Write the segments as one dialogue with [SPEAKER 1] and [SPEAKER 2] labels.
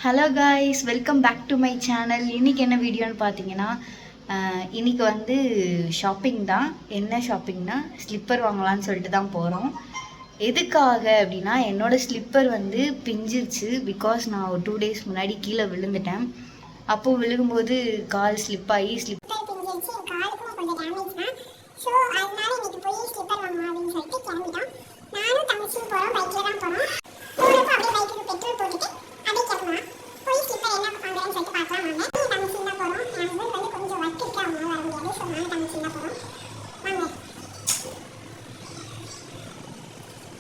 [SPEAKER 1] Hello guys, welcome back to my channel. இன்றைக்கி என்ன வீடியோன்னு பார்த்தீங்கன்னா, இன்றைக்கி வந்து ஷாப்பிங் தான். என்ன ஷாப்பிங்னா ஸ்லிப்பர் வாங்கலான்னு சொல்லிட்டு தான் போகிறோம். எதுக்காக அப்படின்னா, என்னோடய ஸ்லிப்பர் வந்து பிஞ்சிருச்சு. பிகாஸ் நான் ஒரு 2 டேஸ் முன்னாடி கீழே விழுந்துட்டேன். அப்போது விழுகும்போது கால் ஸ்லிப் ஆகி நானும் தங்கச்சியும் போகிறோம், பைக்கில் தான் போகிறோம். போகிறப்ப அப்படியே பைக்குக்கு பெட்ரோல் போட்டுட்டு அப்படியே கிளம்பலாம். போய் ஸ்லிப்பர் என்ன வாங்குறேன்னு சொல்லிட்டு பார்க்கலாம் வாங்க. தங்கச்சி தான் போகிறோம். என் ஹஸ்பண்ட் வந்து கொஞ்சம் ஒர்க் இருக்கு, அவங்க வர முடியாது. ஸோ நானும் தங்கச்சி தான் போகிறோம். வாங்க,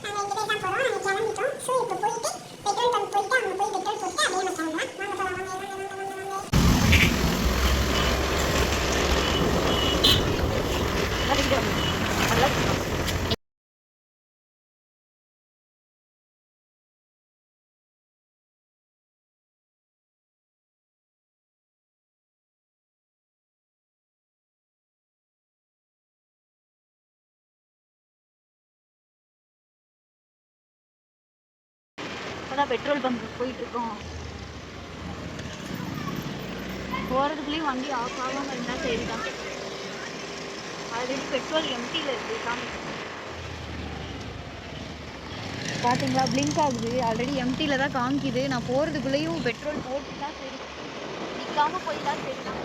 [SPEAKER 1] நாங்கள் 2 பேர் தான் போகிறோம். நாங்கள் கிளம்பிட்டோம். ஸோ இப்போ போயிட்டு பெட்ரோல் பங்க் போயிட்டு அங்கே போய் பெட்ரோல் போட்டு அப்படியே நம்ம கிளம்பலாம். வாங்க போகலாம், வாங்க வாங்க வாங்க வாங்க வாங்க. இப்போதான் பெட்ரோல் பங்க்கு போயிட்டுருக்கோம். போகிறதுக்குள்ளேயும் வண்டி ஆஃப் ஆகாமல் இருந்தால் சரி தான். ஆல்ரெடி பெட்ரோல் எம்டியில் இருக்குது. பார்த்தீங்களா, பிளிங்க் ஆகுது. ஆல்ரெடி எம்டியில் தான் காமிக்குது. நான் போகிறதுக்குள்ளேயும் பெட்ரோல் போட்டுட்டா சரி, நிற்காமல் போயிட்டா சரி தான்.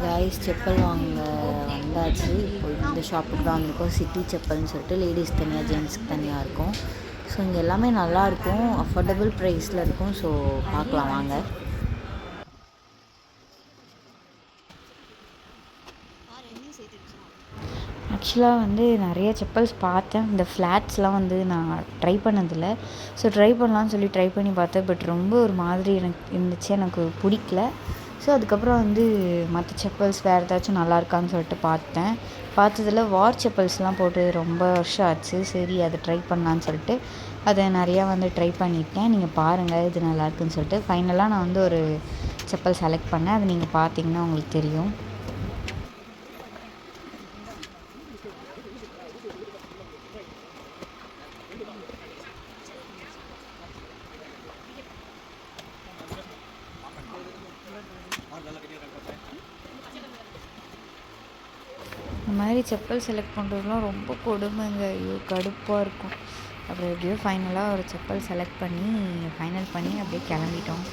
[SPEAKER 2] காய்ஸ், செப்பல் வாங்க வந்தாச்சு. இப்போ இந்த ஷாப்புக்கு தான் வந்திருக்கோம். சிட்டி செப்பல்னு சொல்லிட்டு லேடிஸ் தனியாக, ஜென்ட்ஸ்க்கு தனியாக இருக்கும். ஸோ இங்கே எல்லாமே நல்லாயிருக்கும், அஃபோர்டபுள் ப்ரைஸில் இருக்கும். ஸோ பார்க்கலாம் வாங்க. ஆக்சுவலாக வந்து நிறைய செப்பல்ஸ் பார்த்தேன். இந்த ஃப்ளாட்ஸ்லாம் வந்து நான் ட்ரை பண்ணதில்லை. ஸோ ட்ரை பண்ணலான்னு சொல்லி ட்ரை பண்ணி பார்த்தேன். பட் ரொம்ப ஒரு மாதிரி எனக்கு இருந்துச்சு, எனக்கு பிடிக்கல. ஸோ அதுக்கப்புறம் வந்து மற்ற செப்பல்ஸ் வேறு ஏதாச்சும் நல்லா இருக்கான்னு சொல்லிட்டு பார்த்ததில் வார் செப்பல்ஸ்லாம் போட்டு ரொம்ப வருஷம் ஆச்சு. சரி, அதை ட்ரை பண்ணலான்னு சொல்லிட்டு அதை நிறையா வந்து ட்ரை பண்ணியிருக்கேன். நீங்கள் பாருங்கள், இது நல்லாயிருக்குன்னு சொல்லிட்டு ஃபைனலாக நான் வந்து ஒரு செப்பல் செலக்ட் பண்ணேன். அது நீங்கள் பார்த்தீங்கன்னா உங்களுக்கு தெரியும். இந்த மாதிரி செப்பல் செலக்ட் பண்ணுறதுலாம் ரொம்ப கொடுமைங்க. ஐயோ, கடுப்பாக இருக்கும். அப்புறம் எப்படியோ ஃபைனலாக ஒரு செப்பல் செலக்ட் பண்ணி ஃபைனல் பண்ணி அப்படியே கிளம்பிட்டோம்.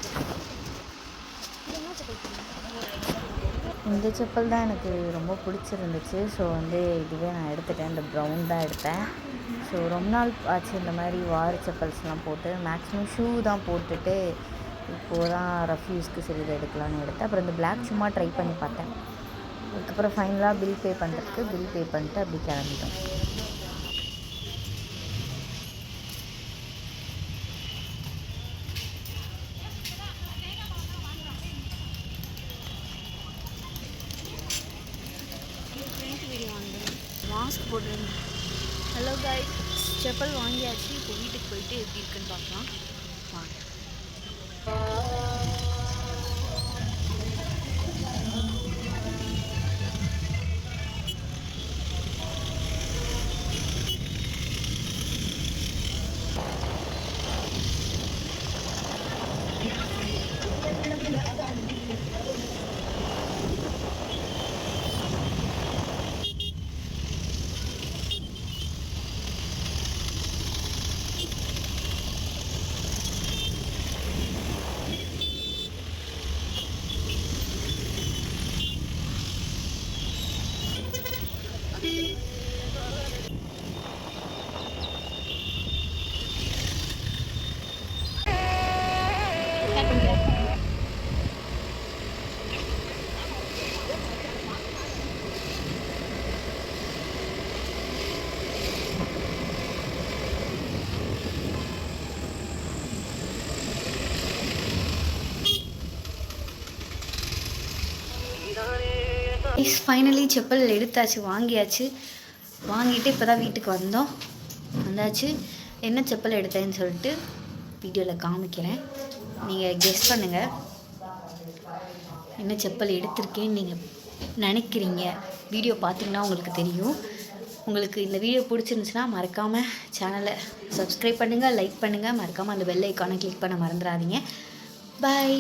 [SPEAKER 2] இந்த செப்பல் தான் எனக்கு ரொம்ப பிடிச்சிருந்துச்சு. ஸோ வந்து இதுவே நான் எடுத்துட்டேன். இந்த ப்ரௌன் தான் எடுத்தேன். ஸோ ரொம்ப நாள் ஆச்சு இந்த மாதிரி வார் செப்பல்ஸ்லாம் போட்டு. மேக்ஸிமம் ஷூ தான் போட்டுட்டு இப்போது தான் ரஃப் யூஸ்க்கு சரி இதை எடுக்கலான்னு எடுத்தேன். அப்புறம் இந்த பிளாக் சும்மா ட்ரை பண்ணி பார்த்தேன். அதுக்கப்புறம் ஃபைனலாக பில் பே பண்ணிட்டு அப்படி கிளம்பிட்டோம். மாஸ்க் போட்டுருந்தேன். ஹலோ காய்ஸ், செப்பல் வாங்கியாச்சு. இப்போ வீட்டுக்கு போயிட்டு எப்படி இருக்குன்னு பார்க்கலாம் வாங்க.
[SPEAKER 1] ஃபைனலி செப்பல் எடுத்தாச்சு, வாங்கிட்டு இப்போ தான் வீட்டுக்கு வந்தாச்சு. என்ன செப்பல் எடுத்தேன்னு சொல்லிட்டு வீடியோவில் காமிக்கிறேன். நீங்கள் கெஸ் பண்ணுங்கள் என்ன செப்பல் எடுத்திருக்கேன்னு நீங்கள் நினைக்கிறீங்க. வீடியோ பார்த்தீங்கன்னா உங்களுக்கு தெரியும். உங்களுக்கு இந்த வீடியோ பிடிச்சிருந்துச்சுன்னா மறக்காமல் சேனலை சப்ஸ்கிரைப் பண்ணுங்கள், லைக் பண்ணுங்கள், மறக்காமல் அந்த பெல் ஐக்கானை கிளிக் பண்ண மறந்துடாதீங்க. பாய்.